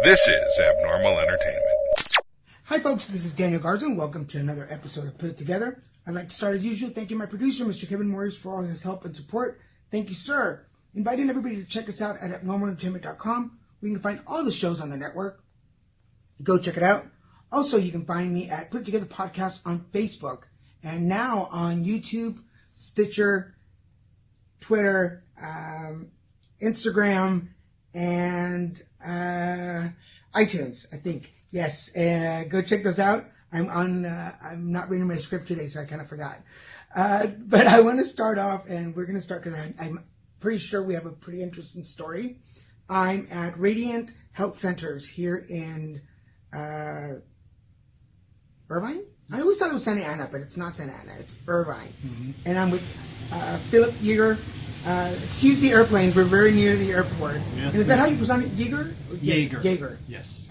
This is Abnormal Entertainment. Hi folks, this is Daniel Garza and welcome to another episode of Put It Together. I'd like to start as usual thanking my producer, Mr. Kevin Morris, for all his help and support. Thank you, sir. Inviting everybody to check us out at abnormalentertainment.com, where you can find all the shows on the network. Go check it out. Also, you can find me at Put It Together Podcast on Facebook and now on YouTube, Stitcher, Twitter, Instagram, and iTunes, I think. Yes, go check those out. I'm not reading my script today, so I kind of forgot. But I want to start off, and we're going to start because I'm pretty sure we have a pretty interesting story. I'm at Radiant Health Centers here in Irvine? I always thought it was Santa Ana, but it's not Santa Ana. It's Irvine. Mm-hmm. And I'm with Philip Yaeger. Excuse the airplanes. We're very near the airport. Yes, and is that how you pronounce it? Yaeger? Yaeger. Yaeger. Yes.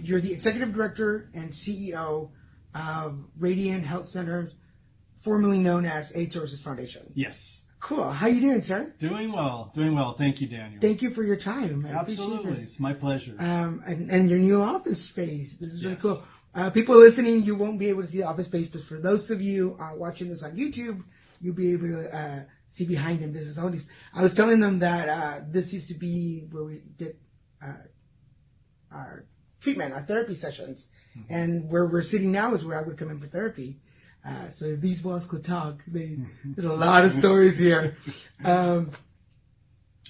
You're the executive director and CEO of Radiant Health Center, formerly known as AIDS Services Foundation. Yes. Cool. How you doing, sir? Doing well. Doing well. Thank you, Daniel. Thank you for your time. I Absolutely. appreciate this. It's my pleasure. And your new office space. This is really cool. People listening, you won't be able to see the office space, but for those of you watching this on YouTube, you'll be able to see behind him. This is all these. I was telling them that this used to be where we did our treatment, our therapy sessions, and where we're sitting now is where I would come in for therapy. So if these walls could talk, there's a lot of stories here. And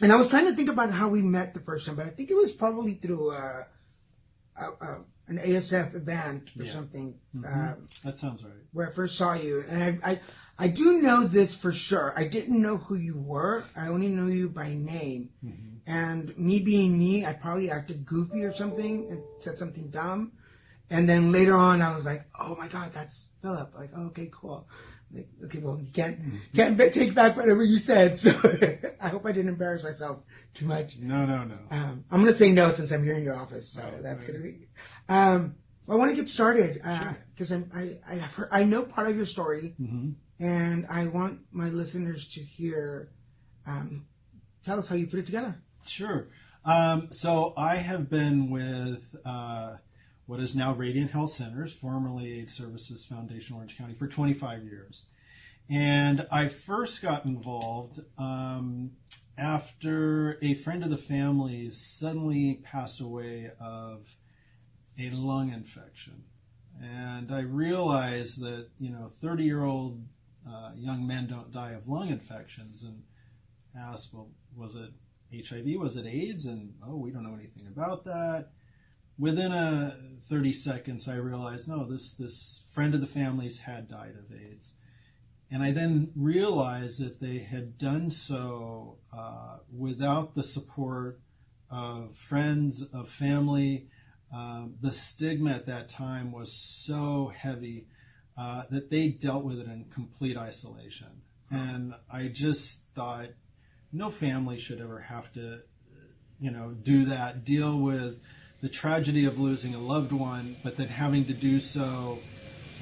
I was trying to think about how we met the first time, but I think it was probably through an ASF event or something. That sounds right. Where I first saw you. And I do know this for sure. I didn't know who you were. I only knew you by name. Mm-hmm. And me being me, I probably acted goofy or something and said something dumb. And then later on, I was like, oh my God, that's Philip. Like, oh, okay, cool. Like, okay, well, you can't take back whatever you said. So I hope I didn't embarrass myself too much. No. I'm going to say no since I'm here in your office. So that's going to be. Well, I want to get started because I know part of your story, and I want my listeners to hear. Tell us how you put it together. Sure. So I have been with what is now Radiant Health Centers, formerly AIDS Services Foundation, Orange County, for 25 years. And I first got involved after a friend of the family suddenly passed away of a lung infection. And I realized that, 30-year-old young men don't die of lung infections, and asked, well, was it HIV? Was it AIDS? And, we don't know anything about that. Within 30 seconds, I realized, no, this friend of the family's had died of AIDS. And I then realized that they had done so without the support of friends, of family. The stigma at that time was so heavy that they dealt with it in complete isolation. And I just thought no family should ever have to, do that, deal with the tragedy of losing a loved one, but then having to do so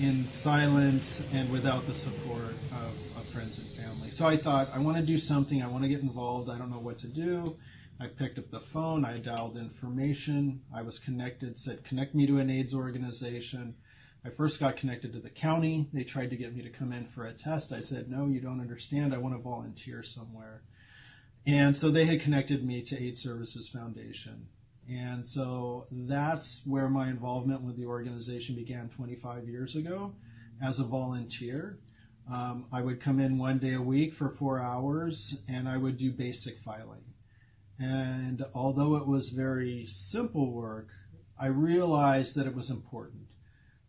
in silence and without the support of friends and family. So I thought, I want to do something. I want to get involved. I don't know what to do. I picked up the phone. I dialed information. I was connected, said, connect me to an AIDS organization. I first got connected to the county. They tried to get me to come in for a test. I said, no, you don't understand. I want to volunteer somewhere. And so they had connected me to AIDS Services Foundation. And so that's where my involvement with the organization began 25 years ago as a volunteer. I would come in one day a week for 4 hours, and I would do basic filing. And although it was very simple work, I realized that it was important,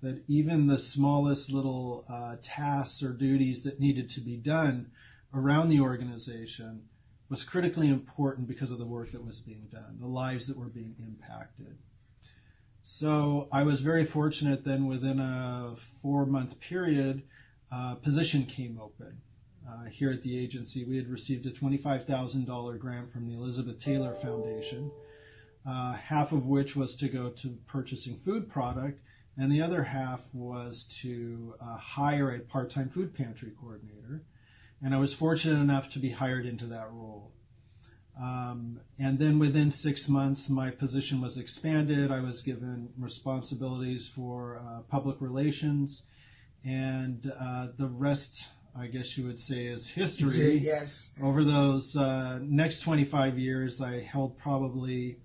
that even the smallest little tasks or duties that needed to be done around the organization was critically important because of the work that was being done, the lives that were being impacted. So I was very fortunate then within a 4-month period, a position came open here at the agency. We had received a $25,000 grant from the Elizabeth Taylor Foundation, half of which was to go to purchasing food product, and the other half was to hire a part-time food pantry coordinator. And I was fortunate enough to be hired into that role. And then within 6 months, my position was expanded. I was given responsibilities for public relations, and the rest, I guess you would say, is history. Yes. Over those next 25 years, I held probably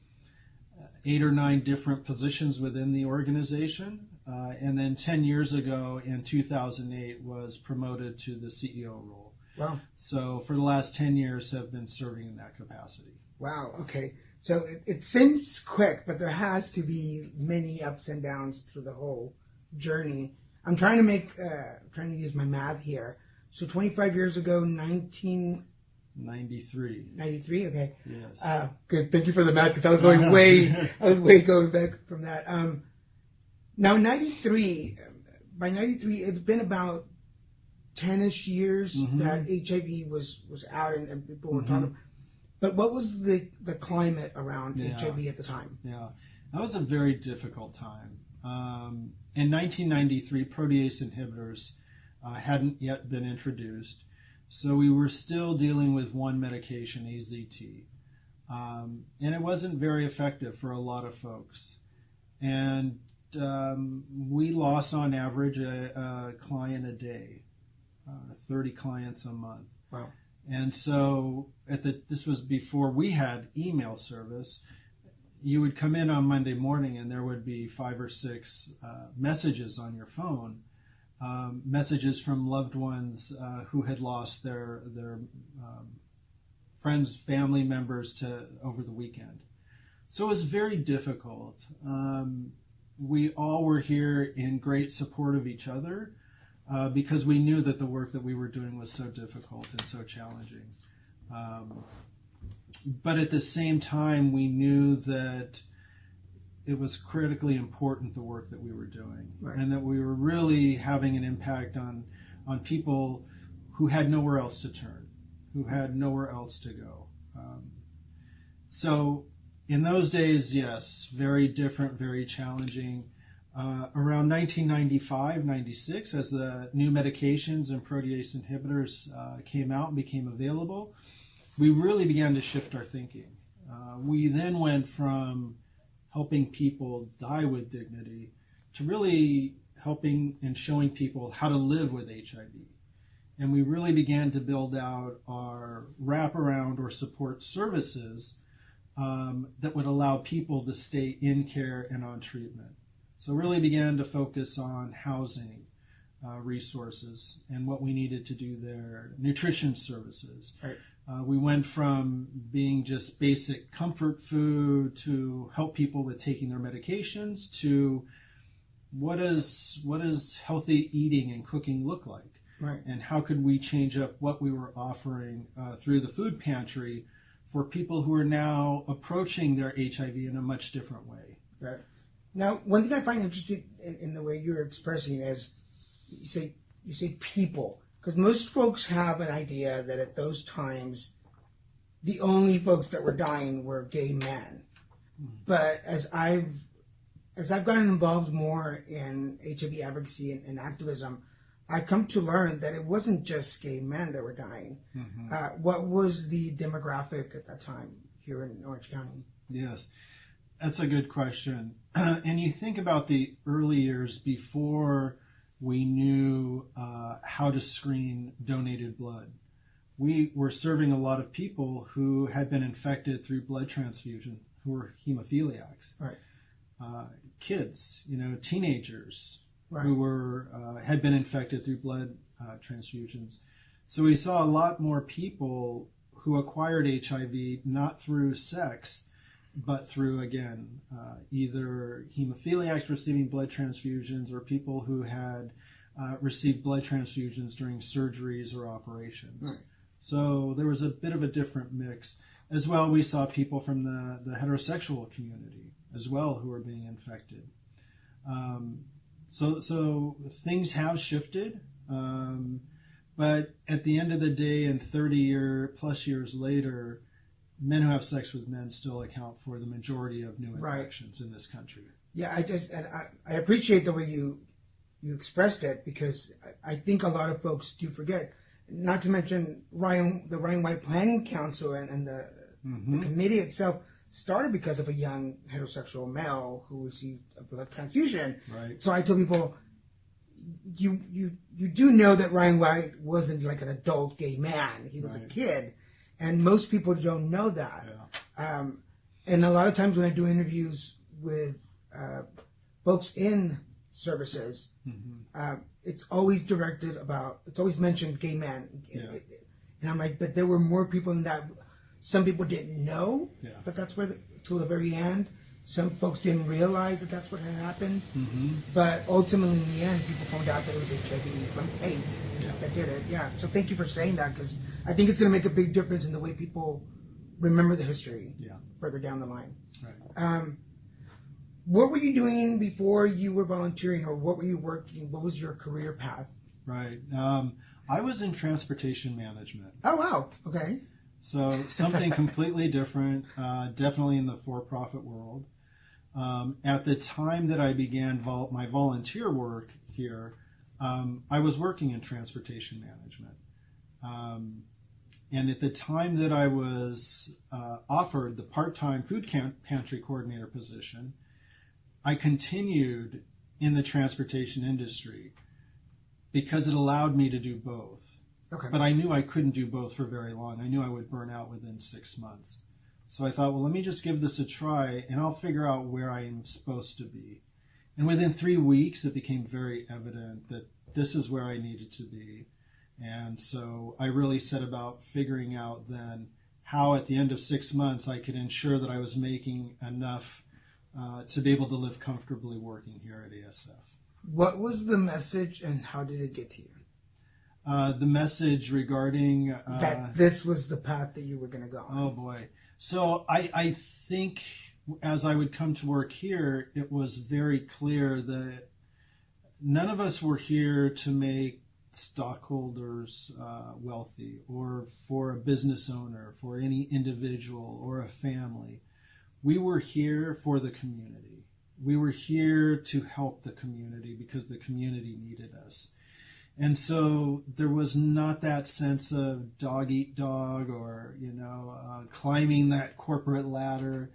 8 or 9 different positions within the organization. And then 10 years ago, in 2008, was promoted to the CEO role. Wow. So for the last 10 years, have been serving in that capacity. Wow. Okay. So it seems quick, but there has to be many ups and downs through the whole journey. I'm trying to use my math here. So 25 years ago, 93. 93. Okay. Yes. Good. Thank you for the math, because I was going way going back from that. Now 93. By 93, it's been about 10-ish years that HIV was out and people were talking. But what was the climate around HIV at the time? Yeah, that was a very difficult time. In 1993, protease inhibitors hadn't yet been introduced, so we were still dealing with one medication, AZT, and it wasn't very effective for a lot of folks. And we lost on average a client a day. 30 clients a month. Wow. And so this was before we had email service. You would come in on Monday morning and there would be 5 or 6 messages on your phone, messages from loved ones who had lost their friends, family members over the weekend. So it was very difficult. We all were here in great support of each other, because we knew that the work that we were doing was so difficult and so challenging. But at the same time, we knew that it was critically important, the work that we were doing, and that we were really having an impact on people who had nowhere else to turn, who had nowhere else to go. So in those days, yes, very different, very challenging. Around 1995, 96, as the new medications and protease inhibitors came out and became available, we really began to shift our thinking. We then went from helping people die with dignity to really helping and showing people how to live with HIV. And we really began to build out our wraparound or support services that would allow people to stay in care and on treatment. So really began to focus on housing resources and what we needed to do there, nutrition services. Right. We went from being just basic comfort food to help people with taking their medications to what does healthy eating and cooking look like? Right. And how could we change up what we were offering through the food pantry for people who are now approaching their HIV in a much different way? Right. Now, one thing I find interesting in the way you're expressing is you say people, because most folks have an idea that at those times the only folks that were dying were gay men. But as I've gotten involved more in HIV advocacy and activism, I come to learn that it wasn't just gay men that were dying. What was the demographic at that time here in Orange County? Yes. That's a good question. And you think about the early years before we knew how to screen donated blood. We were serving a lot of people who had been infected through blood transfusion, who were hemophiliacs. Right. Kids, teenagers right. who had been infected through blood transfusions. So we saw a lot more people who acquired HIV not through sex, but through, again, either hemophiliacs receiving blood transfusions or people who had received blood transfusions during surgeries or operations. Right. So there was a bit of a different mix. As well, we saw people from the heterosexual community as well who were being infected. So things have shifted. But at the end of the day, and 30+ years later, men who have sex with men still account for the majority of new infections in this country. Yeah, I appreciate the way you expressed it, because I think a lot of folks do forget. Not to mention the Ryan White Planning Council and the The committee itself started because of a young heterosexual male who received a blood transfusion. Right. So I told people, you do know that Ryan White wasn't like an adult gay man. He was a kid. And most people don't know that. Yeah. And a lot of times when I do interviews with folks in services, it's always it's always mentioned gay men. Yeah. And I'm like, but there were more people than that. Some people didn't know that that's where, till the very end. Some folks didn't realize that that's what had happened. But ultimately, in the end, people found out that it was HIV/AIDS that did it. Yeah. So thank you for saying that, because I think it's going to make a big difference in the way people remember the history further down the line. Right. What were you doing before you were volunteering, or what were you working? What was your career path? Right. I was in transportation management. Oh, wow. Okay. So something completely different, definitely in the for-profit world. At the time that I began my volunteer work here, I was working in transportation management. And at the time that I was offered the part-time food pantry coordinator position, I continued in the transportation industry because it allowed me to do both. Okay. But I knew I couldn't do both for very long. I knew I would burn out within 6 months. So I thought, well, let me just give this a try, and I'll figure out where I am supposed to be. And within 3 weeks, it became very evident that this is where I needed to be. And so I really set about figuring out then how at the end of 6 months I could ensure that I was making enough to be able to live comfortably working here at ASF. What was the message, and how did it get to you? The message regarding... that this was the path that you were going to go on. Oh, boy. So I think as I would come to work here, it was very clear that none of us were here to make stockholders wealthy, or for a business owner, for any individual or a family. We were here for the community. We were here to help the community because the community needed us. And so there was not that sense of dog eat dog, or, climbing that corporate ladder.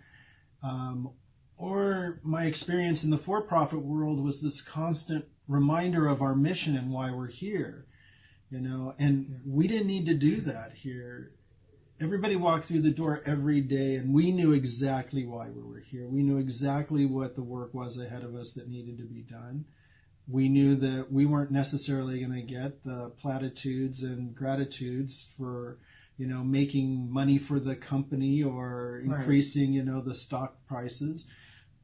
Or my experience in the for-profit world was this constant reminder of our mission and why we're here, and we didn't need to do that here. Everybody walked through the door every day, and we knew exactly why we were here. We knew exactly what the work was ahead of us that needed to be done. We knew that we weren't necessarily going to get the platitudes and gratitudes for, making money for the company or increasing, the stock prices,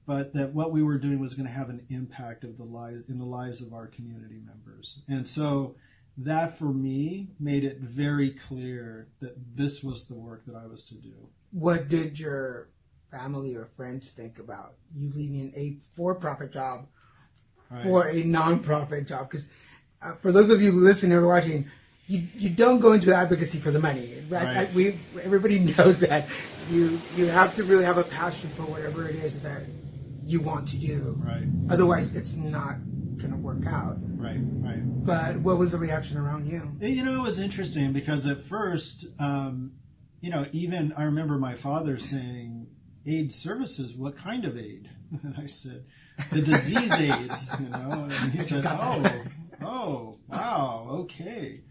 but that what we were doing was going to have an impact in the lives of our community members. And so that, for me, made it very clear that this was the work that I was to do. What did your family or friends think about you leaving a for-profit job for a non-profit job? Because for those of you listening or watching, you don't go into advocacy for the money. Right? Everybody knows that you have to really have a passion for whatever it is that you want to do. Right. Otherwise, it's not going to work out. Right. But what was the reaction around you? It was interesting because at first, even I remember my father saying, "Aid services, what kind of aid?" And I said, "The disease AIDS," and he said, oh, wow, okay.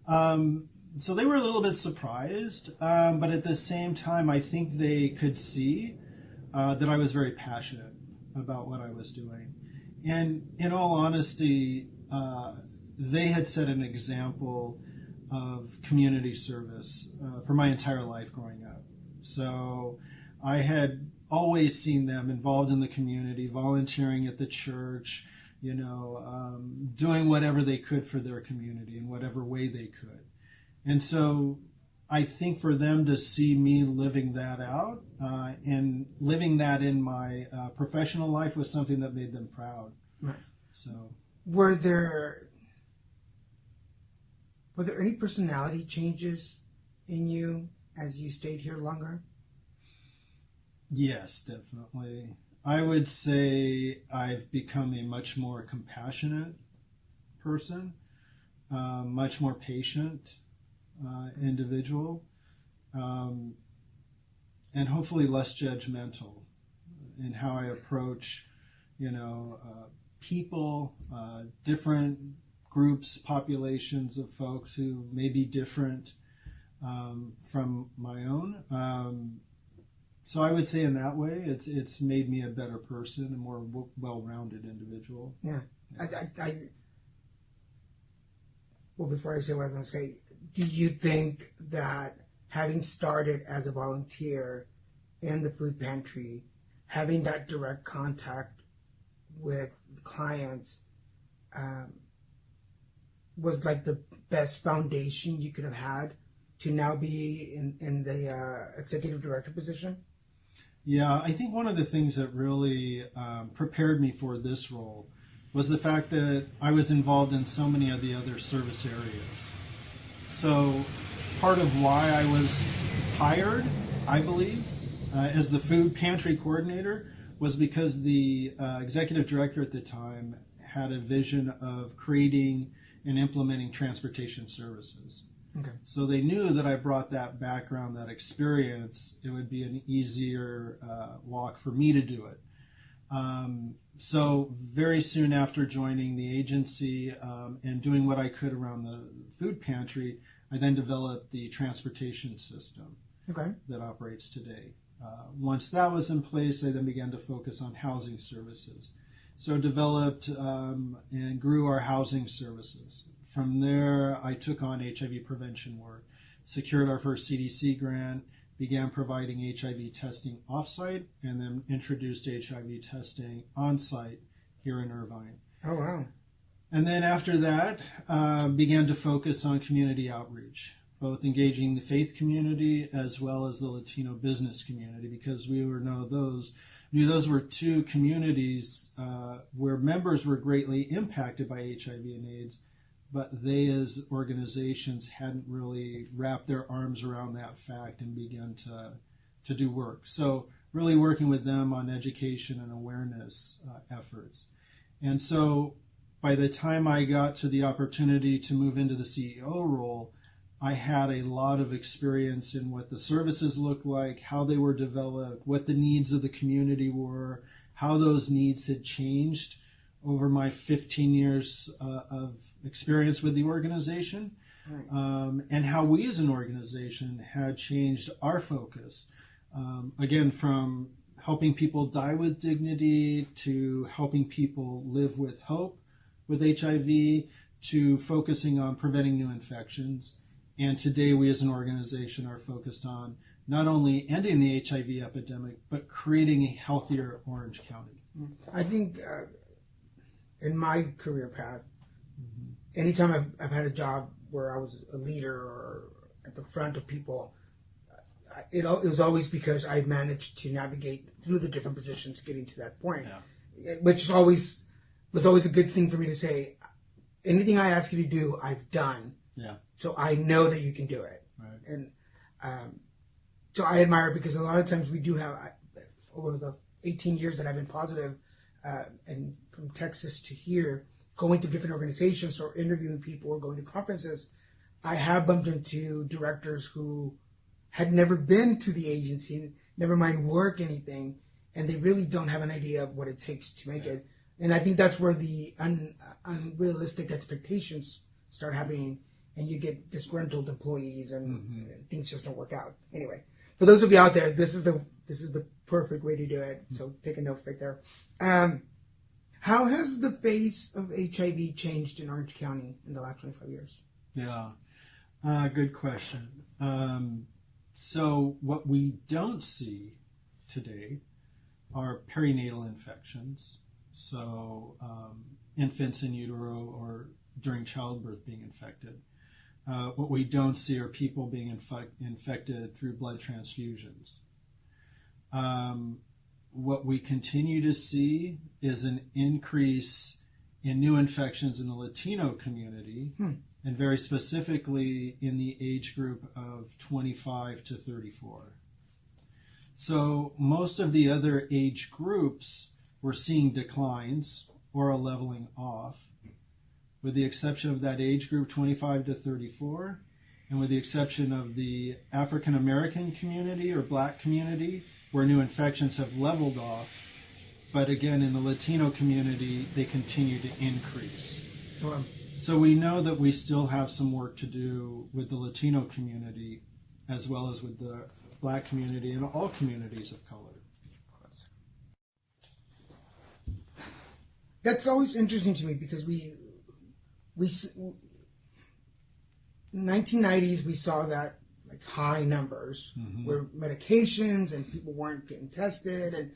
So they were a little bit surprised, but at the same time, I think they could see that I was very passionate about what I was doing. And in all honesty, they had set an example of community service for my entire life growing up. So I had always seen them involved in the community, volunteering at the church, doing whatever they could for their community in whatever way they could. And so I think for them to see me living that out and living that in my professional life was something that made them proud. Right. So, were there any personality changes in you as you stayed here longer? Yes, definitely. I would say I've become a much more compassionate person, much more patient individual. and hopefully less judgmental in how I approach, people, different groups, populations of folks who may be different from my own. So I would say in that way, it's made me a better person, a more well-rounded individual. Yeah. Well, before I say what I was going to say, do you think that having started as a volunteer in the food pantry, having that direct contact with clients was like the best foundation you could have had to now be in the executive director position? Yeah, I think one of the things that really prepared me for this role was the fact that I was involved in so many of the other service areas. So part of why I was hired, I believe, as the food pantry coordinator was because the executive director at the time had a vision of creating and implementing transportation services. Okay. So they knew that I brought that background, that experience. It would be an easier walk for me to do it. So very soon after joining the agency and doing what I could around the food pantry, I then developed the transportation system that operates today. Once that was in place, I then began to focus on housing services. So developed and grew our housing services. From there, I took on HIV prevention work, secured our first CDC grant, began providing HIV testing offsite, and then introduced HIV testing on-site here in Irvine. Oh, wow. And then after that, began to focus on community outreach, both engaging the faith community as well as the Latino business community, because we knew those were two communities where members were greatly impacted by HIV and AIDS, but they as organizations hadn't really wrapped their arms around that fact and began to do work. So really working with them on education and awareness efforts. And so by the time I got to the opportunity to move into the CEO role, I had a lot of experience in what the services looked like, how they were developed, what the needs of the community were, how those needs had changed over my 15 years of experience with the organization, and how we as an organization had changed our focus. Again, from helping people die with dignity to helping people live with hope with HIV to focusing on preventing new infections. And today we as an organization are focused on not only ending the HIV epidemic, but creating a healthier Orange County. I think in my career path, anytime I've had a job where I was a leader or at the front of people, it was always because I managed to navigate through the different positions getting to that point, which was always a good thing for me to say. Anything I ask you to do, I've done. Yeah. So I know that you can do it. Right. And so I admire, because a lot of times we do have, over the 18 years that I've been positive, and from Texas to here, going through different organizations or interviewing people or going to conferences, I have bumped into directors who had never been to the agency, never mind work anything, and they really don't have an idea of what it takes to make it. And I think that's where the unrealistic expectations start happening, and you get disgruntled employees, and things just don't work out. Anyway, for those of you out there, this is the perfect way to do it. So take a note right there. How has the face of HIV changed in Orange County in the last 25 years? Yeah, good question. So what we don't see today are perinatal infections. So infants in utero or during childbirth being infected. What we don't see are people being infected through blood transfusions. What we continue to see is an increase in new infections in the Latino community, and very specifically in the age group of 25 to 34. So most of the other age groups, we're seeing declines or a leveling off, with the exception of that age group 25 to 34. and with the exception of the African American community or Black community, where new infections have leveled off, but again, in the Latino community, they continue to increase. Wow. So we know that we still have some work to do with the Latino community, as well as with the Black community and all communities of color. That's always interesting to me because we 1990s we saw that like high numbers where medications and people weren't getting tested and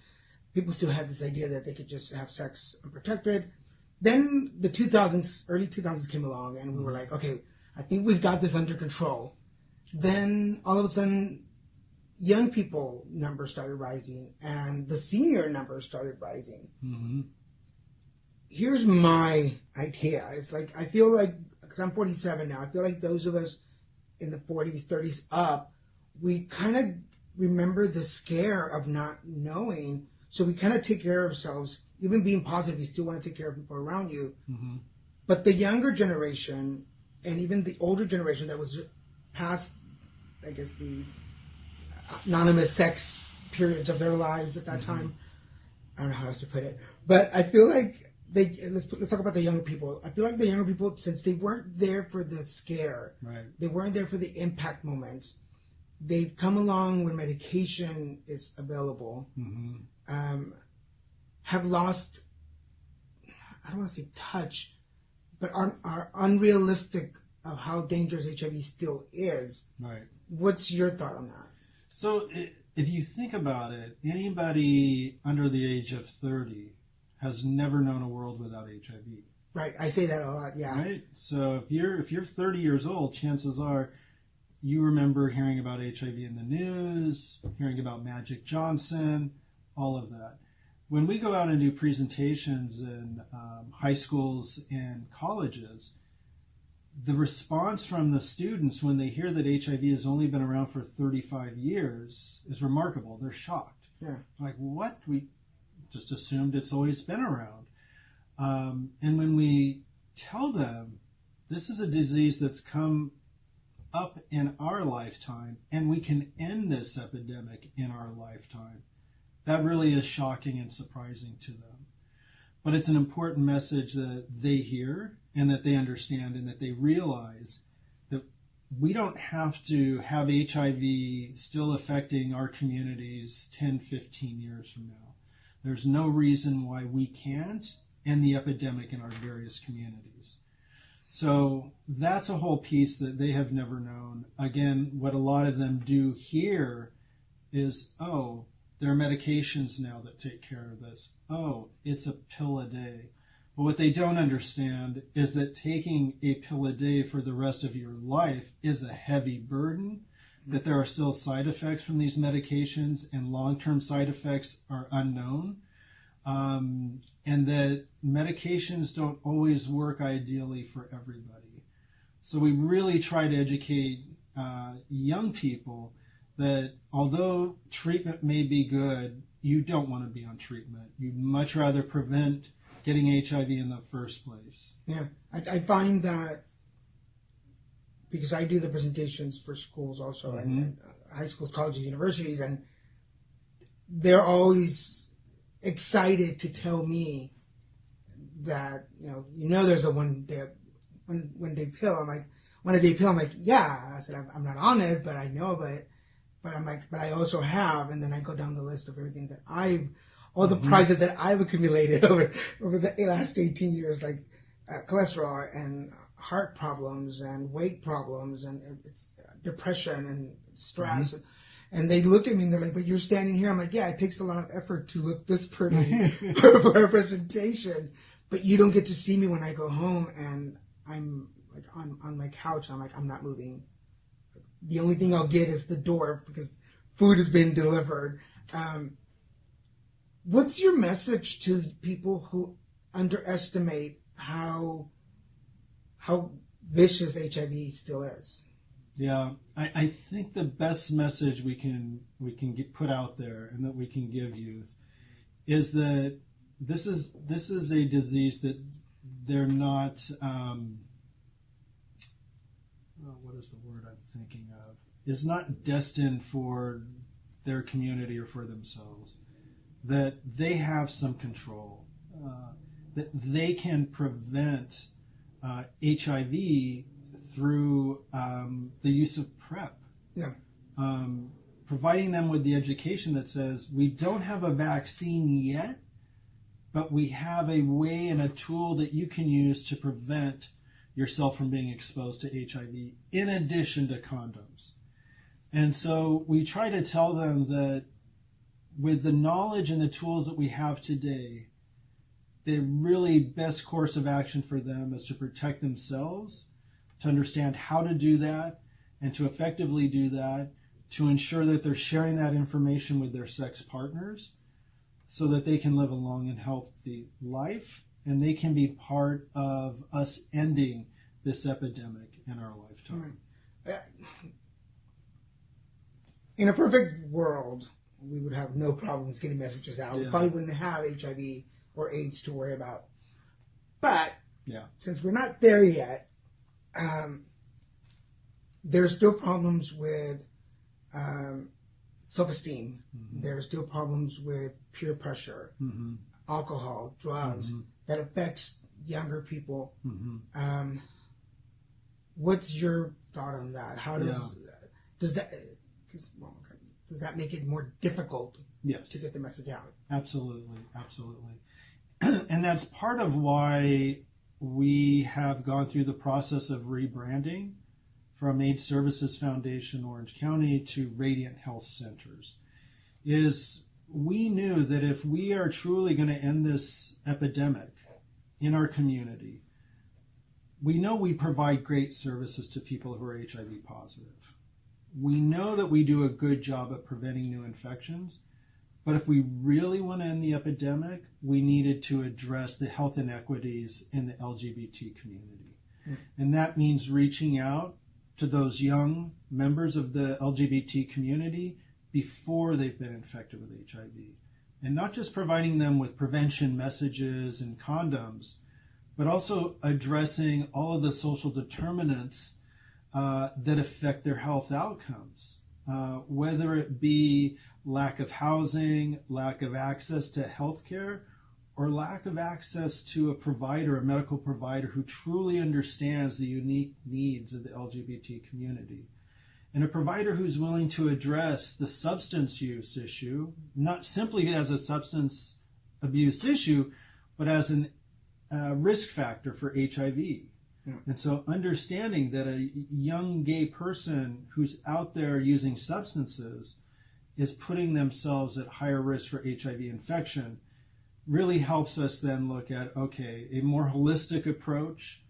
people still had this idea that they could just have sex unprotected. Then the 2000s, early 2000s came along and we were like, okay, I think we've got this under control. Then all of a sudden, young people numbers started rising and the senior numbers started rising. Mm-hmm. Here's my idea. It's like, I feel like, because I'm 47 now, I feel like those of us in the 40s, 30s up, we kind of remember the scare of not knowing. So we kind of take care of ourselves. Even being positive, you still want to take care of people around you. Mm-hmm. But the younger generation, and even the older generation that was past, I guess, the anonymous sex periods of their lives at that time, I don't know how else to put it, but I feel like let's talk about the younger people. I feel like the younger people, since they weren't there for the scare, right, they weren't there for the impact moments, they've come along when medication is available, have lost, I don't want to say touch, but are unrealistic of how dangerous HIV still is. Right. What's your thought on that? So if you think about it, anybody under the age of 30 has never known a world without HIV. Right, I say that a lot, yeah. Right? So if you're 30 years old, chances are you remember hearing about HIV in the news, hearing about Magic Johnson, all of that. When we go out and do presentations in high schools and colleges, the response from the students when they hear that HIV has only been around for 35 years is remarkable. They're shocked. Yeah. Like, what? We just assumed it's always been around. And when we tell them this is a disease that's come up in our lifetime and we can end this epidemic in our lifetime, that really is shocking and surprising to them. But it's an important message that they hear and that they understand and that they realize that we don't have to have HIV still affecting our communities 10, 15 years from now. There's no reason why we can't end the epidemic in our various communities. So that's a whole piece that they have never known. Again, what a lot of them do hear is, oh, there are medications now that take care of this. Oh, it's a pill a day. But what they don't understand is that taking a pill a day for the rest of your life is a heavy burden, that there are still side effects from these medications and long-term side effects are unknown, and that medications don't always work ideally for everybody. So we really try to educate young people that although treatment may be good, you don't want to be on treatment. You'd much rather prevent getting HIV in the first place. Yeah, I find that because I do the presentations for schools also, and high schools, colleges, universities, and they're always excited to tell me that, you know there's a one day pill. I'm like, one a day pill. I'm like, yeah. I said, I'm not on it, but I know about it. But I'm like, but I also have, and then I go down the list of everything that all the prizes that I've accumulated over the last 18 years, like cholesterol and heart problems and weight problems and it's depression and stress. And they look at me and they're like, but you're standing here. I'm like, yeah, it takes a lot of effort to look this pretty for a presentation, but you don't get to see me when I go home and I'm like on my couch. I'm like, I'm not moving. The only thing I'll get is the door because food has been delivered. What's your message to people who underestimate how vicious HIV still is? Yeah, I think the best message we can put out there and that we can give youth is that this is a disease that they're not. what is the word I'm thinking of, is not destined for their community or for themselves, that they have some control, that they can prevent HIV through the use of PrEP. Yeah. Providing them with the education that says, we don't have a vaccine yet, but we have a way and a tool that you can use to prevent yourself from being exposed to HIV in addition to condoms. And so we try to tell them that with the knowledge and the tools that we have today, the really best course of action for them is to protect themselves, to understand how to do that, and to effectively do that, to ensure that they're sharing that information with their sex partners so that they can live a long and healthy life, and they can be part of us ending this epidemic in our lifetime. In a perfect world, we would have no problems getting messages out. We probably wouldn't have HIV or AIDS to worry about. But since we're not there yet, there's still problems with self-esteem. Mm-hmm. There are still problems with peer pressure, alcohol, drugs, that affects younger people. What's your thought on that? How does that make it more difficult to get the message out? Absolutely. And that's part of why we have gone through the process of rebranding from AIDS Services Foundation Orange County to Radiant Health Centers. Is we knew that if we are truly going to end this epidemic in our community, we know we provide great services to people who are HIV positive. We know that we do a good job at preventing new infections, but if we really want to end the epidemic, we needed to address the health inequities in the LGBT community. And that means reaching out to those young members of the LGBT community before they've been infected with HIV. And not just providing them with prevention messages and condoms, but also addressing all of the social determinants that affect their health outcomes, whether it be lack of housing, lack of access to health care, or lack of access to a provider, a medical provider who truly understands the unique needs of the LGBT community. And a provider who's willing to address the substance use issue, not simply as a substance abuse issue, but as a risk factor for HIV. Yeah. And so understanding that a young gay person who's out there using substances is putting themselves at higher risk for HIV infection really helps us then look at, okay, a more holistic approach,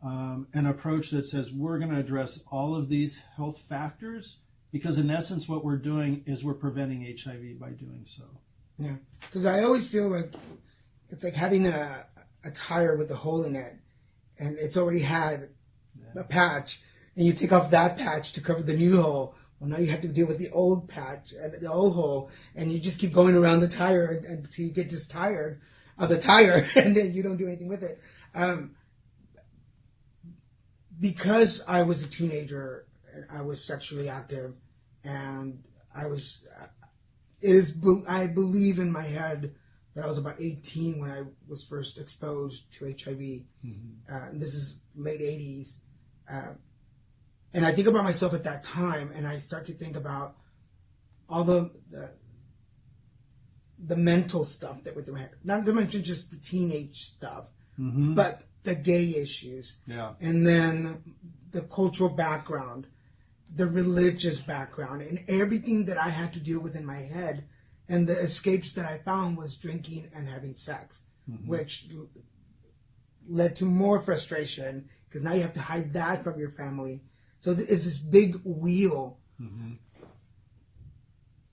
an approach that says we're going to address all of these health factors, because in essence what we're doing is we're preventing HIV by doing so. Yeah, because I always feel like it's like having a tire with a hole in it, and it's already had a patch, and you take off that patch to cover the new hole. Well, now you have to deal with the old patch and the old hole, and you just keep going around the tire until you get just tired of the tire, and then you don't do anything with it. Because I was a teenager, and I was sexually active, and I believe in my head that I was about 18 when I was first exposed to HIV. This is late 80s. And I think about myself at that time, and I start to think about all the mental stuff that was in my head. Not to mention just the teenage stuff, but the gay issues. Yeah. And then the cultural background, the religious background, and everything that I had to deal with in my head. And the escapes that I found was drinking and having sex, which led to more frustration, because now you have to hide that from your family. So it's this big wheel.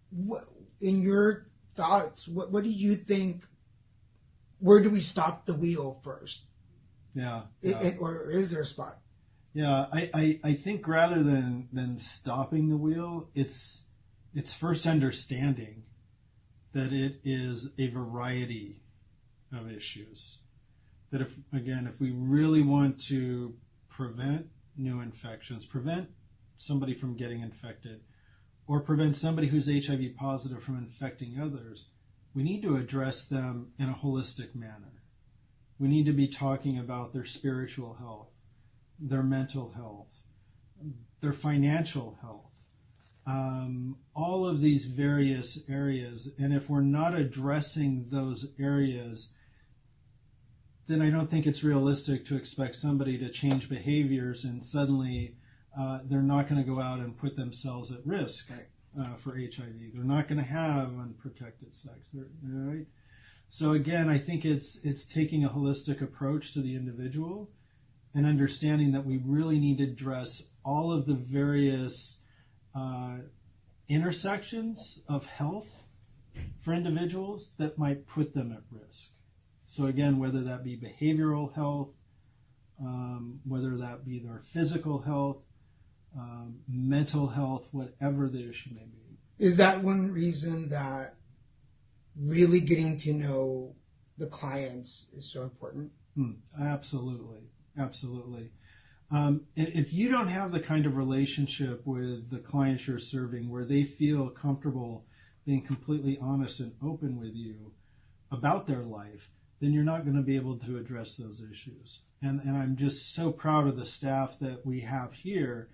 What, in your thoughts, what do you think, where do we stop the wheel first? Or is there a spot? Yeah, I think rather than stopping the wheel, it's first understanding that it is a variety of issues. That if we really want to prevent new infections, prevent somebody from getting infected, or prevent somebody who's HIV positive from infecting others, we need to address them in a holistic manner. We need to be talking about their spiritual health, their mental health, their financial health, all of these various areas. And if we're not addressing those areas, then I don't think it's realistic to expect somebody to change behaviors and suddenly they're not going to go out and put themselves at risk for HIV. They're not going to have unprotected sex. Right? So again, I think it's taking a holistic approach to the individual and understanding that we really need to address all of the various intersections of health for individuals that might put them at risk. So again, whether that be behavioral health, whether that be their physical health, mental health, whatever the issue may be. Is that one reason that really getting to know the clients is so important? Absolutely. Absolutely. If you don't have the kind of relationship with the clients you're serving where they feel comfortable being completely honest and open with you about their life, then you're not going to be able to address those issues. And I'm just so proud of the staff that we have here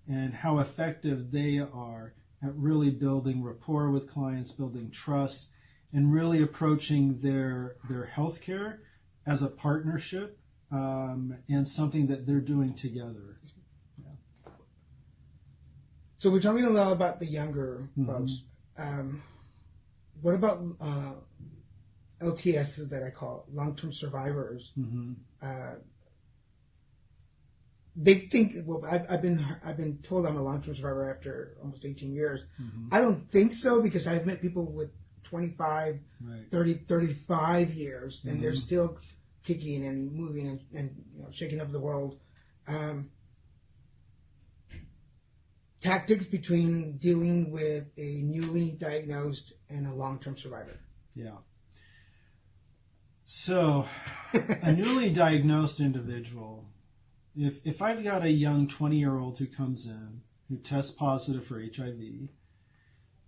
and how effective they are at really building rapport with clients, building trust, and really approaching their healthcare as a partnership and something that they're doing together. Yeah. So we're talking a lot about the younger folks. What about LTSs that I call long-term survivors? They think, well, I've been told I'm a long-term survivor after almost 18 years. I don't think so, because I've met people with 25, 30, 35 years, and they're still kicking and moving and shaking up the world. Tactics between dealing with a newly diagnosed and a long-term survivor. Yeah. So, a newly diagnosed individual, if I've got a young 20-year-old who comes in, who tests positive for HIV,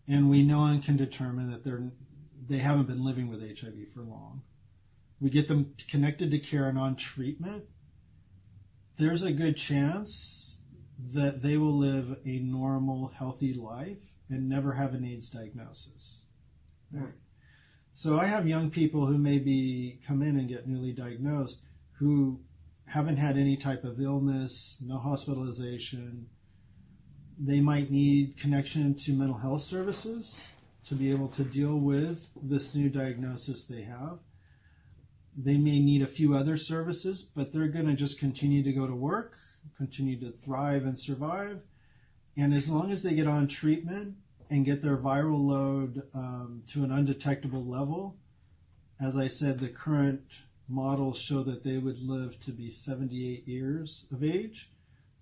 and we know and can determine that they haven't been living with HIV for long, we get them connected to care and on treatment, there's a good chance that they will live a normal, healthy life and never have an AIDS diagnosis. Right? So I have young people who maybe come in and get newly diagnosed who haven't had any type of illness, no hospitalization. They might need connection to mental health services to be able to deal with this new diagnosis they have. They may need a few other services, but they're going to just continue to go to work, continue to thrive and survive. And as long as they get on treatment and get their viral load to an undetectable level, as I said, the current models show that they would live to be 78 years of age,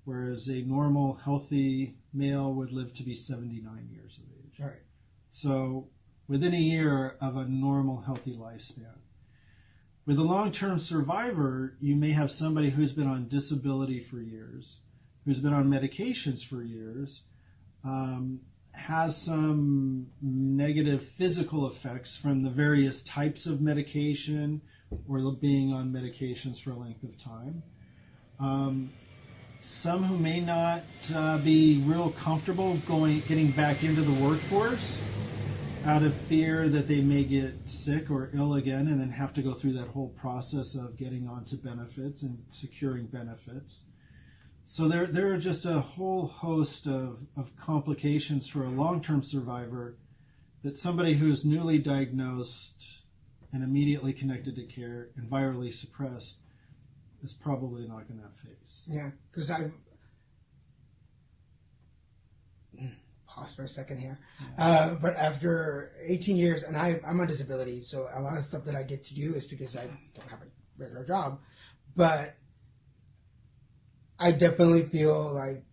whereas a normal, healthy male would live to be 79 years of age. Right. So within a year of a normal, healthy lifespan. With a long-term survivor, you may have somebody who's been on disability for years, who's been on medications for years, has some negative physical effects from the various types of medication or being on medications for a length of time. Some who may not be real comfortable getting back into the workforce out of fear that they may get sick or ill again and then have to go through that whole process of getting onto benefits and securing benefits. So there are just a whole host of complications for a long-term survivor that somebody who's newly diagnosed and immediately connected to care and virally suppressed is probably not going to face. Yeah, because I pause for a second here. But after 18 years, and I'm on disability, so a lot of stuff that I get to do is because I don't have a regular job. But I definitely feel like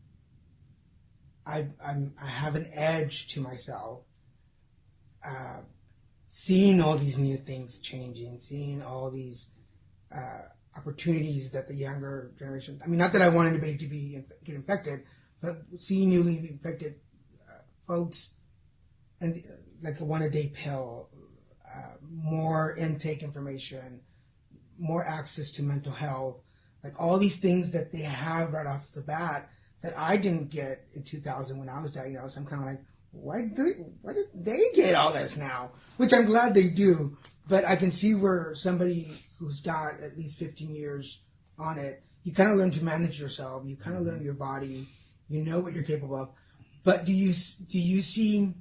I have an edge to myself. Seeing all these new things changing, seeing all these opportunities that the younger generation, I mean, not that I want anybody to get infected, but seeing newly infected folks and like a 1-a-day pill, more intake information, more access to mental health, like all these things that they have right off the bat that I didn't get in 2000 when I was diagnosed. I'm kind of like, why did they get all this now? Which I'm glad they do. But I can see where somebody who's got at least 15 years on it, you kind of learn to manage yourself. You kind of learn your body. You know what you're capable of. But do you see,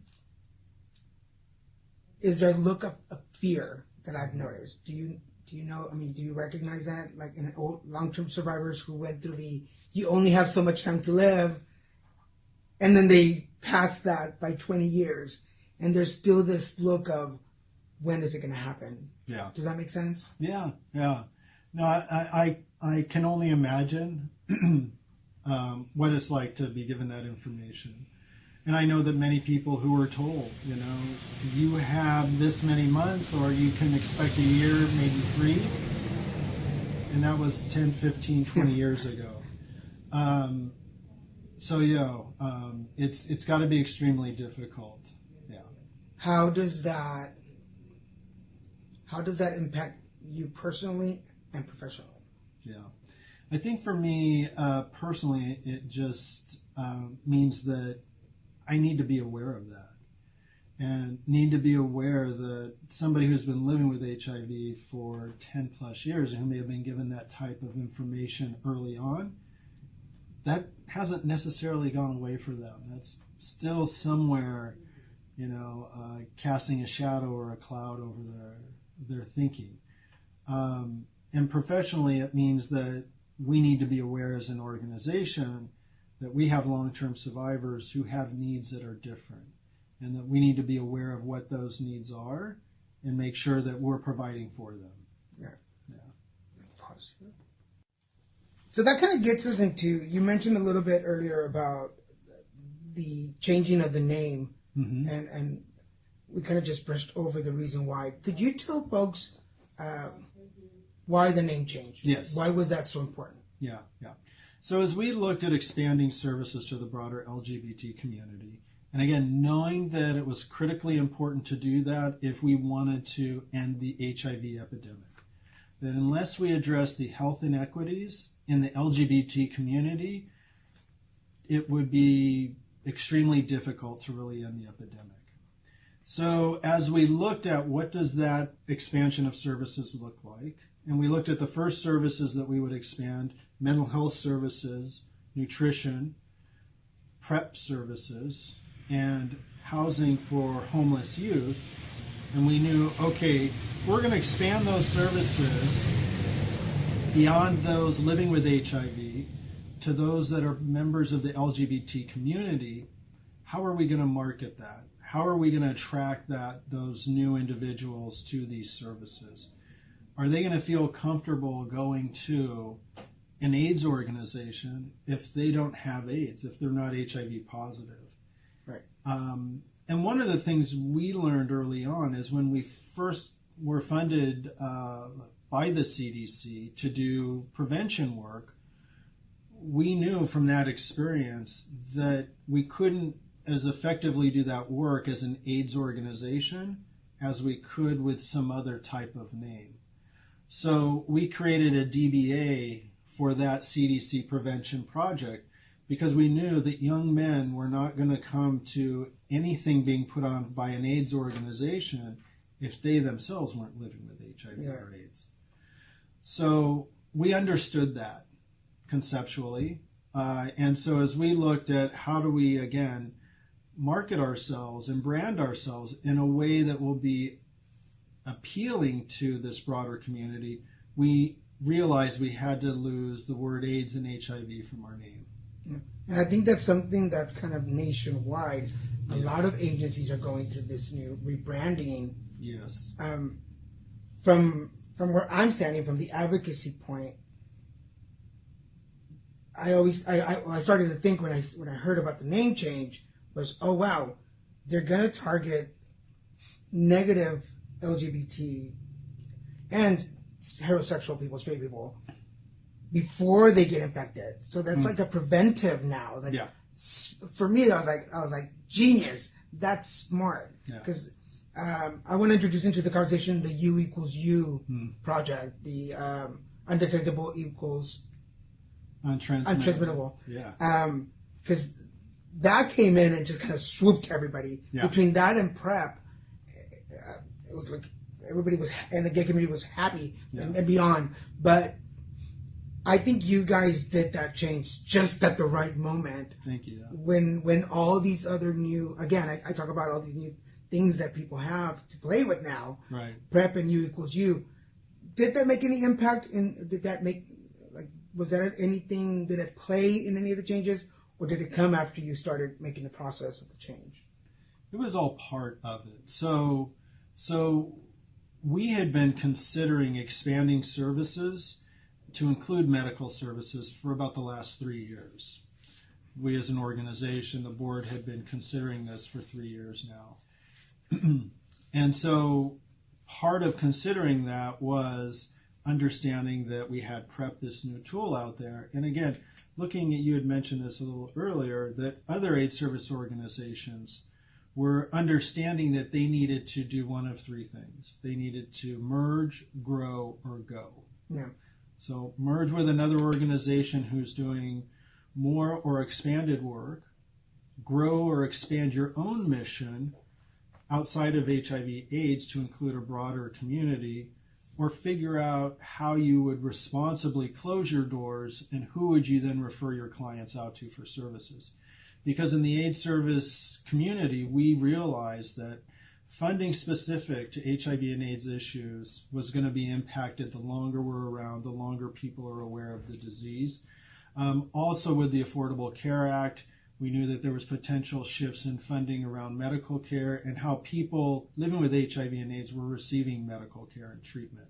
is there a look of fear that I've noticed? Do you know, I mean, do you recognize that? Like in old long-term survivors who went through you only have so much time to live, and then they pass that by 20 years, and there's still this look of, when is it going to happen? Yeah. Does that make sense? Yeah. No, I can only imagine what it's like to be given that information. And I know that many people who are told, you have this many months, or you can expect a year, maybe 3. And that was 10, 15, 20 years ago. It's got to be extremely difficult. Yeah. How does that impact you personally and professionally? Yeah. I think for me, personally, it just means that I need to be aware of that, and need to be aware that somebody who's been living with HIV for 10 plus years, and who may have been given that type of information early on, that hasn't necessarily gone away for them. That's still somewhere, casting a shadow or a cloud over their thinking. And professionally, it means that we need to be aware as an organization that we have long-term survivors who have needs that are different, and that we need to be aware of what those needs are and make sure that we're providing for them. Yeah. Pause here. So that kind of gets us into, you mentioned a little bit earlier about the changing of the name, mm-hmm. and we kind of just brushed over the reason why. Could you tell folks why the name changed? Yes. Why was that so important? Yeah. So as we looked at expanding services to the broader LGBT community, and again, knowing that it was critically important to do that if we wanted to end the HIV epidemic, that unless we address the health inequities in the LGBT community, it would be extremely difficult to really end the epidemic. So as we looked at what does that expansion of services look like, and we looked at the first services that we would expand: mental health services, nutrition, PrEP services, and housing for homeless youth. And we knew, okay, if we're going to expand those services beyond those living with HIV to those that are members of the LGBT community, how are we going to market that? How are we going to attract those new individuals to these services? Are they going to feel comfortable going to an AIDS organization if they don't have AIDS, if they're not HIV positive? Right. And one of the things we learned early on is when we first were funded by the CDC to do prevention work, we knew from that experience that we couldn't as effectively do that work as an AIDS organization as we could with some other type of name. So we created a DBA for that CDC prevention project because we knew that young men were not going to come to anything being put on by an AIDS organization if they themselves weren't living with HIV or AIDS. So we understood that conceptually. And so as we looked at how do we, again, market ourselves and brand ourselves in a way that will be appealing to this broader community, we realized we had to lose the word AIDS and HIV from our name. Yeah. And I think that's something that's kind of nationwide. A lot of agencies are going through this new rebranding. Yes. From where I'm standing, from the advocacy point, I started to think when I heard about the name change was, oh wow, they're going to target negative LGBT and heterosexual people, straight people, before they get infected. So that's like a preventive now. Like, for me, I was like, genius. That's smart. Because I want to introduce into the conversation the U equals U project, the undetectable equals untransmittable. Yeah. Because that came in and just kind of swooped everybody. Between that and PrEP, it was like everybody was, and the gay community was happy and beyond. But I think you guys did that change just at the right moment. Thank you. When all these other new, again, I talk about all these new things that people have to play with now. Right. PrEP and U equals U. Did that make any impact? Did that make, like, was that anything, did it play in any of the changes? Or did it come after you started making the process of the change? It was all part of it. So we had been considering expanding services to include medical services for about the last 3 years. We as an organization, the board, had been considering this for 3 years now. And so part of considering that was understanding that we had PrEP, this new tool out there. And again, looking at, you had mentioned this a little earlier, that other AIDS service organizations were understanding that they needed to do one of three things. They needed to merge, grow, or go. Yeah. So merge with another organization who's doing more or expanded work, grow or expand your own mission outside of HIV/AIDS to include a broader community, or figure out how you would responsibly close your doors and who would you then refer your clients out to for services. Because in the AIDS service community, we realized that funding specific to HIV and AIDS issues was going to be impacted the longer we're around, the longer people are aware of the disease. Also with the Affordable Care Act, we knew that there was potential shifts in funding around medical care and how people living with HIV and AIDS were receiving medical care and treatment.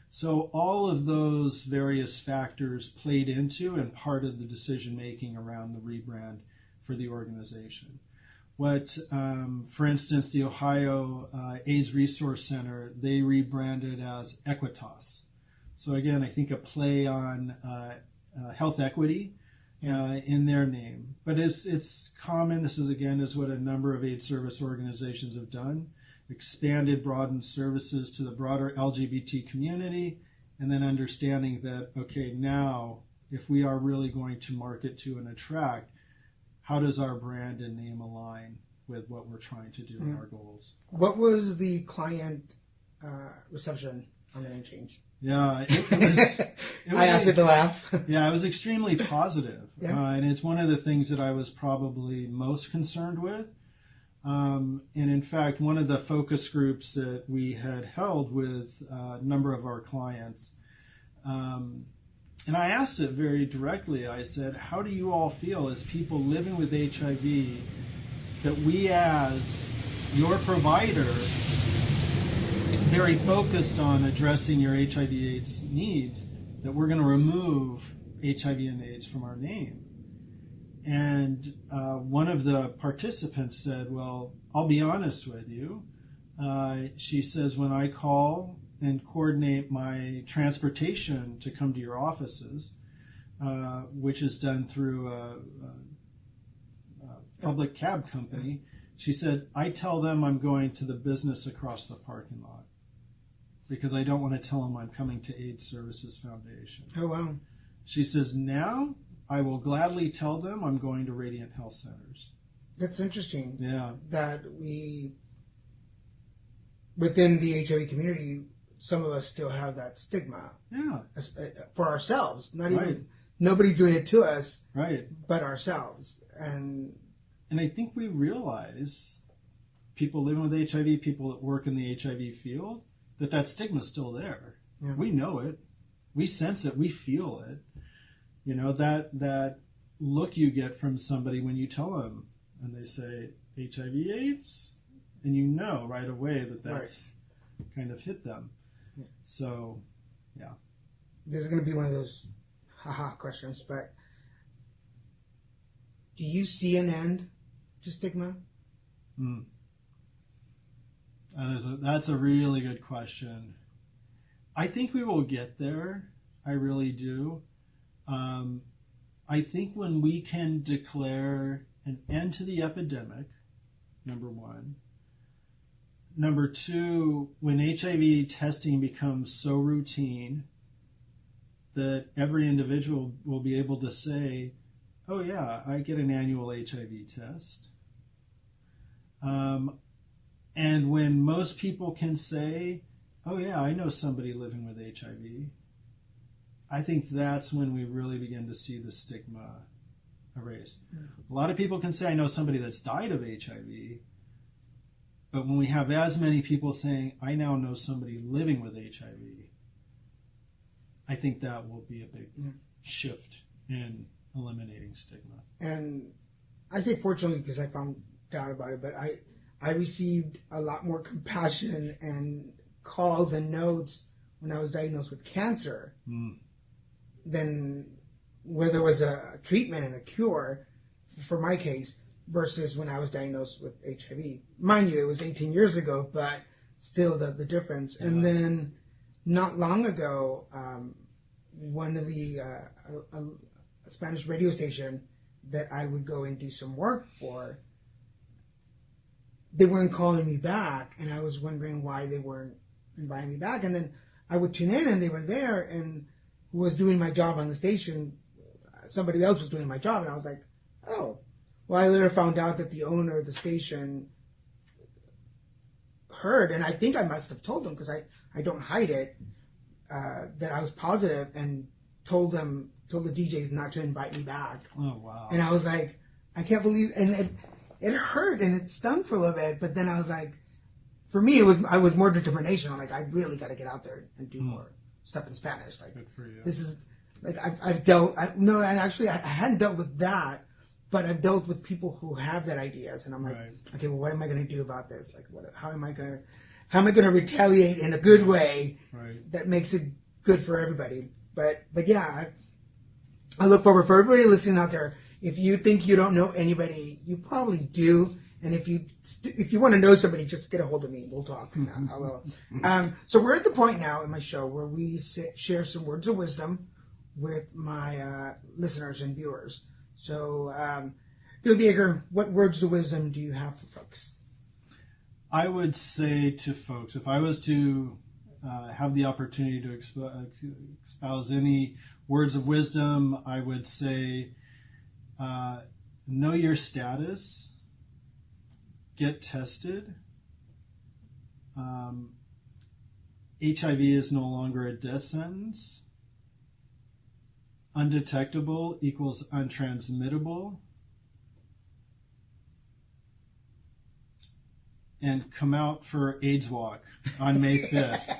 So all of those various factors played into and part of the decision-making around the rebrand for the organization. What, for instance, the Ohio AIDS Resource Center, they rebranded as Equitas. So again, I think a play on health equity in their name. But it's common, this is again is what a number of AIDS service organizations have done, expanded, broadened services to the broader LGBT community, and then understanding that, okay, now if we are really going to market to and attract, how does our brand and name align with what we're trying to do in our goals? What was the client reception on the name change? Yeah, it was I asked with a laugh. Yeah, it was extremely positive. Yeah. And it's one of the things that I was probably most concerned with. And in fact, one of the focus groups that we had held with a number of our clients, and I asked it very directly. I said, how do you all feel as people living with HIV that we as your provider, very focused on addressing your HIV/AIDS needs, that we're going to remove HIV and AIDS from our name? And one of the participants said, well, I'll be honest with you. She says, when I call and coordinate my transportation to come to your offices, which is done through a public cab company, she said, I tell them I'm going to the business across the parking lot because I don't want to tell them I'm coming to AIDS Services Foundation. Oh, wow. She says, now I will gladly tell them I'm going to Radiant Health Centers. That's interesting. Yeah. That we, within the HIV community, some of us still have that stigma. Yeah. For ourselves. Not even, Right. Nobody's doing it to us. Right. But ourselves. And I think we realize, people living with HIV, people that work in the HIV field, that stigma's still there. Yeah. We know it. We sense it. We feel it. You know, that look you get from somebody when you tell them and they say HIV/AIDS, and you know right away that's kind of hit them. Yeah. So, yeah. This is going to be one of those haha questions, but do you see an end to stigma? That's a really good question. I think we will get there. I really do. I think when we can declare an end to the epidemic, number one. Number two, when HIV testing becomes so routine that every individual will be able to say, oh yeah, I get an annual HIV test. And when most people can say, oh yeah, I know somebody living with HIV, I think that's when we really begin to see the stigma erased. A lot of people can say, I know somebody that's died of HIV, but when we have as many people saying, I now know somebody living with HIV, I think that will be a big shift in eliminating stigma. And I say fortunately because I found out about it, but I received a lot more compassion and calls and notes when I was diagnosed with cancer than where there was a treatment and a cure for my case versus when I was diagnosed with HIV. Mind you, it was 18 years ago, but still the difference. And then not long ago, one of the a Spanish radio station that I would go and do some work for, they weren't calling me back, and I was wondering why they weren't inviting me back. And then I would tune in, and they were there, and who was doing my job on the station, somebody else was doing my job, and I was like, oh. Well, I later found out that the owner of the station heard, and I think I must have told them, because I don't hide it, that I was positive, and told the DJs not to invite me back. Oh, wow. And I was like, I can't believe, and it hurt, and it stung for a little bit, but then I was like, for me, I was more determination. I'm like, I really got to get out there and do more stuff in Spanish. Like, good for you. This is, like, I've dealt, no, and actually I hadn't dealt with that, but I've dealt with people who have that ideas, and I'm like, okay, well, what am I going to do about this? Like, how am I going to retaliate in a good way that makes it good for everybody? But yeah, I look forward for everybody listening out there. If you think you don't know anybody, you probably do. And if you want to know somebody, just get a hold of me. We'll talk. I will. So we're at the point now in my show where we share some words of wisdom with my listeners and viewers. So, Bill Yaeger, what words of wisdom do you have for folks? I would say to folks, if I was to have the opportunity to espouse any words of wisdom, I would say know your status, get tested. HIV is no longer a death sentence. Undetectable equals untransmittable. And come out for AIDS Walk on May 5th.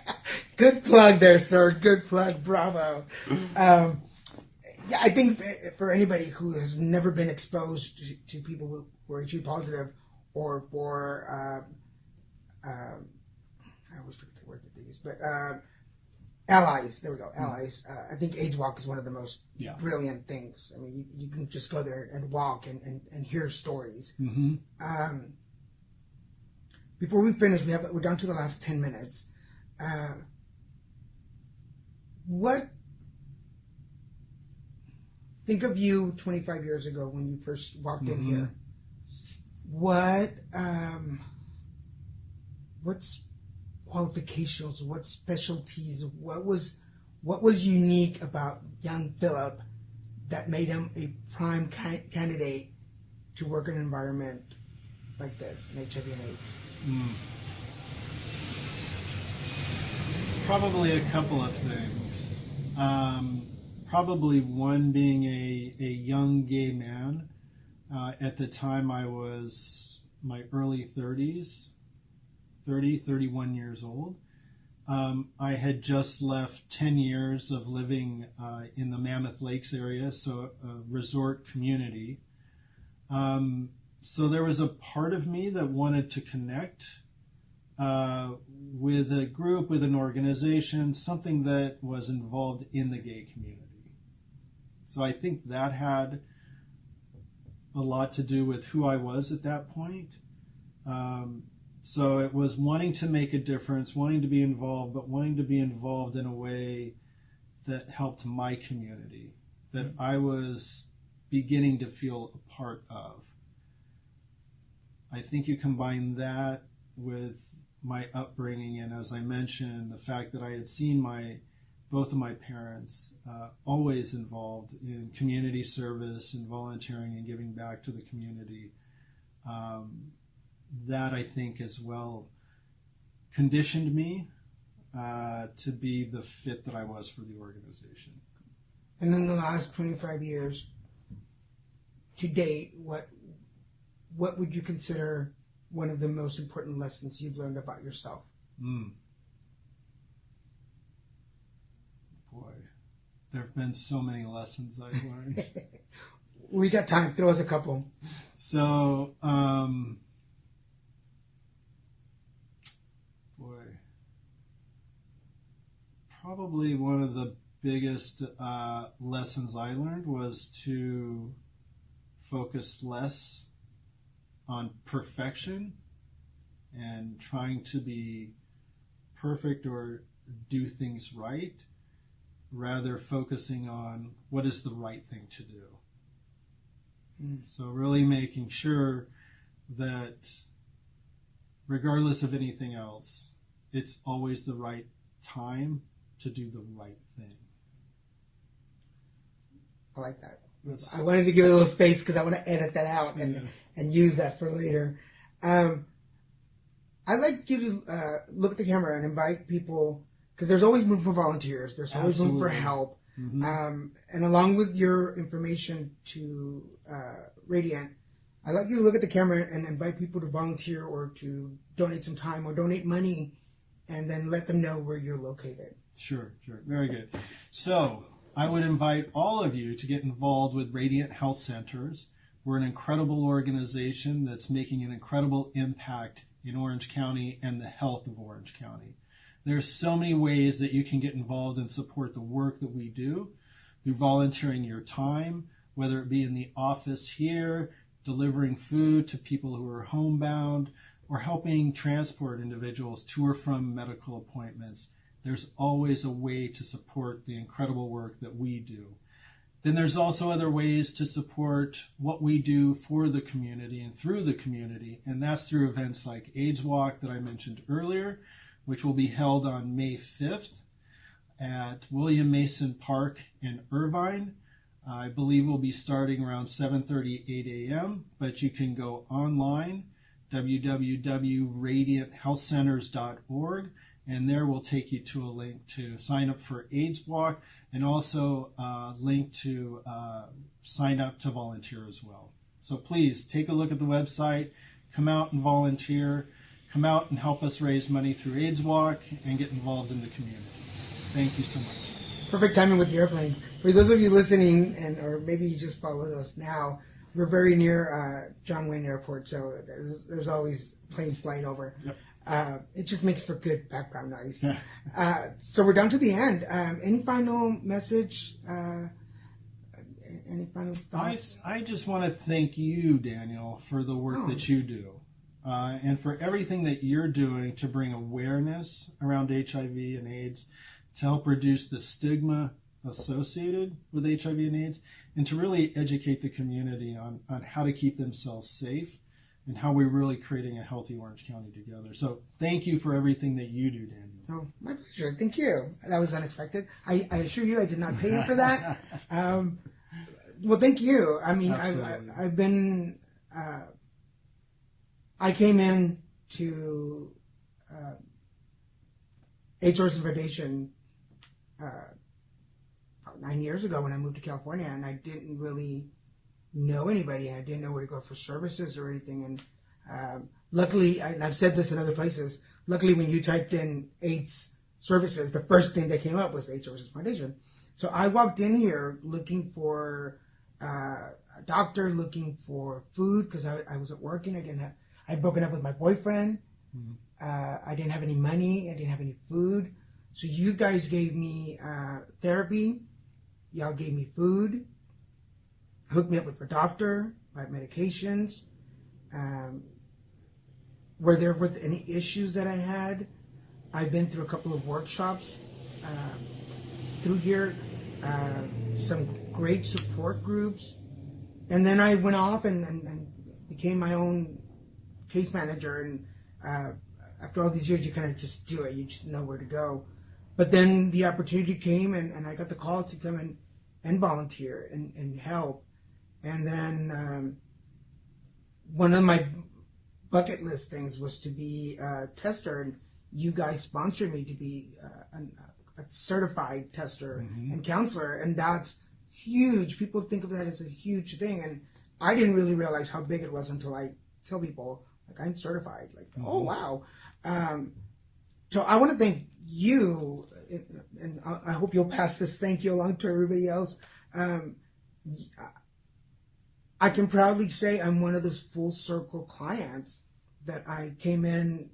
Good plug there, sir. Good plug. Bravo. Yeah, I think for anybody who has never been exposed to people who are HIV positive or for, I always forget the word that they use, but allies, there we go, allies. I think AIDS Walk is one of the most brilliant things. I mean, you can just go there and walk and hear stories. Before we finish, we're down to the last 10 minutes. Think of you 25 years ago when you first walked in here. What's qualifications? What specialties? What was unique about young Philip that made him a prime candidate to work in an environment like this in HIV and AIDS? Probably a couple of things. Probably one being a young gay man. At the time I was my early 30s, 31 years old. I had just left 10 years of living in the Mammoth Lakes area, so a resort community. So there was a part of me that wanted to connect with a group, with an organization, something that was involved in the gay community. So I think that had a lot to do with who I was at that point. So it was wanting to make a difference, wanting to be involved, but wanting to be involved in a way that helped my community, that I was beginning to feel a part of. I think you combine that with my upbringing, and as I mentioned, the fact that I had seen both of my parents always involved in community service and volunteering and giving back to the community. That I think as well conditioned me to be the fit that I was for the organization. And in the last 25 years to date, what would you consider one of the most important lessons you've learned about yourself? Boy, there have been so many lessons I've learned. We got time. Throw us a couple. So, probably one of the biggest lessons I learned was to focus less on perfection and trying to be perfect or do things right, rather focusing on what is the right thing to do. So really making sure that regardless of anything else, it's always the right time to do the right thing. I like that. I wanted to give it a little space because I want to edit that out and use that for later. I'd like you to look at the camera and invite people, because there's always room for volunteers. There's always room for help. And along with your information to Radiant, I'd like you to look at the camera and invite people to volunteer or to donate some time or donate money, and then let them know where you're located. Sure. Very good. So I would invite all of you to get involved with Radiant Health Centers. We're an incredible organization that's making an incredible impact in Orange County and the health of Orange County. There's so many ways that you can get involved and support the work that we do through volunteering your time, whether it be in the office here, delivering food to people who are homebound, or helping transport individuals to or from medical appointments. There's always a way to support the incredible work that we do. Then there's also other ways to support what we do for the community and through the community, and that's through events like AIDS Walk that I mentioned earlier, which will be held on May 5th at William Mason Park in Irvine. I believe we'll be starting around 7:30, 8 a.m., but you can go online, www.radianthealthcenters.org, and there will take you to a link to sign up for AIDS Walk, and also a link to sign up to volunteer as well. So please take a look at the website, come out and volunteer, come out and help us raise money through AIDS Walk, and get involved in the community. Thank you so much. Perfect timing with the airplanes. For those of you listening, or maybe you just followed us now, we're very near John Wayne Airport, so there's always planes flying over. Yep. It just makes for good background noise. So we're down to the end. Any final message? Any final thoughts? I just want to thank you, Daniel, for the work that you do, and for everything that you're doing to bring awareness around HIV and AIDS, to help reduce the stigma associated with HIV and AIDS, and to really educate the community on how to keep themselves safe and how we're really creating a healthy Orange County together. So thank you for everything that you do, Daniel. Oh, my pleasure. Thank you. That was unexpected. I assure you I did not pay you for that. Well, thank you. I mean, I've been, I came in to AIDS Source Foundation about 9 years ago when I moved to California, and I didn't really know anybody, and I didn't know where to go for services or anything. And luckily, and I've said this in other places, luckily when you typed in AIDS services, the first thing that came up was AIDS Services Foundation. So I walked in here looking for a doctor, looking for food, because I wasn't working. I'd broken up with my boyfriend. I didn't have any money. I didn't have any food. So you guys gave me therapy. Y'all gave me food, hooked me up with a doctor, my medications. were there with any issues that I had. I've been through a couple of workshops through here, some great support groups, and then I went off and became my own case manager. And after all these years, you kind of just do it. You just know where to go. But then the opportunity came, and I got the call to come in and volunteer and help. And then one of my bucket list things was to be a tester, and you guys sponsored me to be a certified tester and counselor, and that's huge. People think of that as a huge thing, and I didn't really realize how big it was until I tell people, like, I'm certified. Like, oh, wow. So I want to thank you, and I hope you'll pass this thank you along to everybody else. I can proudly say I'm one of those full circle clients that I came in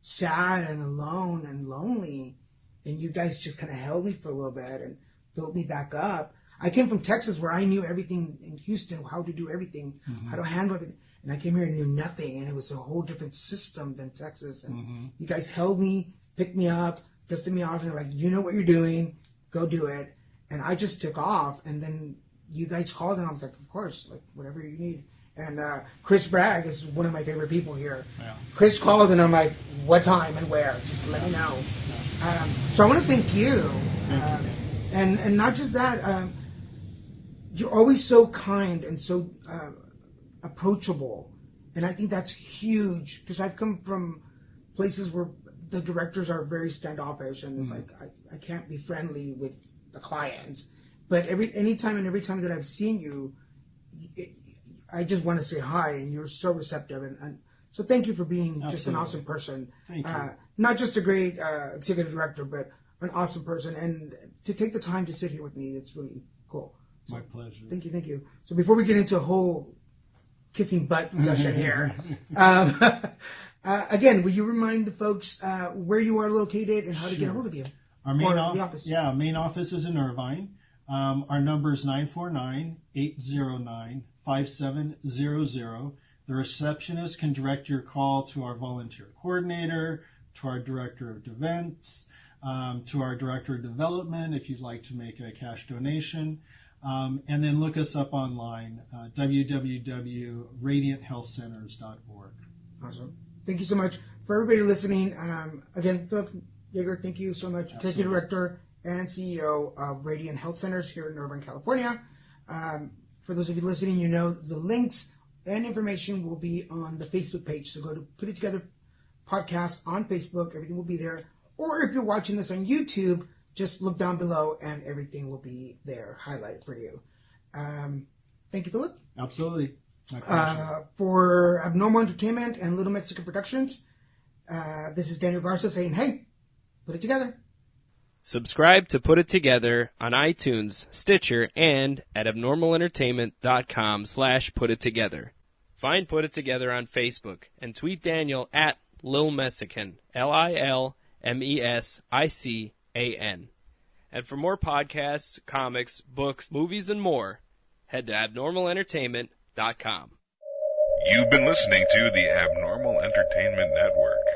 sad and alone and lonely, and you guys just kind of held me for a little bit and built me back up. I came from Texas, where I knew everything in Houston, how to do everything, how to handle everything. And I came here and knew nothing, and it was a whole different system than Texas. And you guys held me, picked me up, dusted me off, and were like, you know what you're doing, go do it. And I just took off, and then you guys called, and I was like, of course, like, whatever you need. And Chris Bragg is one of my favorite people here. Yeah. Chris calls, and I'm like, what time and where? Just let me know. So I want to thank you. And not just that, you're always so kind and so approachable. And I think that's huge, because I've come from places where the directors are very standoffish, and it's like, I can't be friendly with the clients. But every time that I've seen you, I just want to say hi, and you're so receptive. And so thank you for being just an awesome person. Thank you. Not just a great executive director, but an awesome person. And to take the time to sit here with me, it's really cool. So, my pleasure. Thank you. So before we get into a whole kissing butt session here, again, will you remind the folks where you are located and how to get a hold of you? Our main office. Yeah, main office is in Irvine. Our number is 949-809-5700. The receptionist can direct your call to our volunteer coordinator, to our director of events, to our director of development if you'd like to make a cash donation. And then look us up online, www.radianthealthcenters.org. Awesome. Thank you so much. For everybody listening, again, Philip Yaeger, thank you so much. Executive Director and CEO of Radiant Health Centers here in Irvine, California. For those of you listening, you know the links and information will be on the Facebook page. So go to Put It Together Podcast on Facebook. Everything will be there. Or if you're watching this on YouTube, just look down below and everything will be there, highlighted for you. Thank you, Philip. Absolutely. My pleasure. For Abnormal Entertainment and Little Mexican Productions, this is Daniel Garza saying, hey, put it together. Subscribe to Put It Together on iTunes, Stitcher, and at abnormalentertainment.com/putittogether. Find Put It Together on Facebook and tweet Daniel at Lil Messican, LILMESICAN. And for more podcasts, comics, books, movies, and more, head to abnormalentertainment.com. You've been listening to the Abnormal Entertainment Network.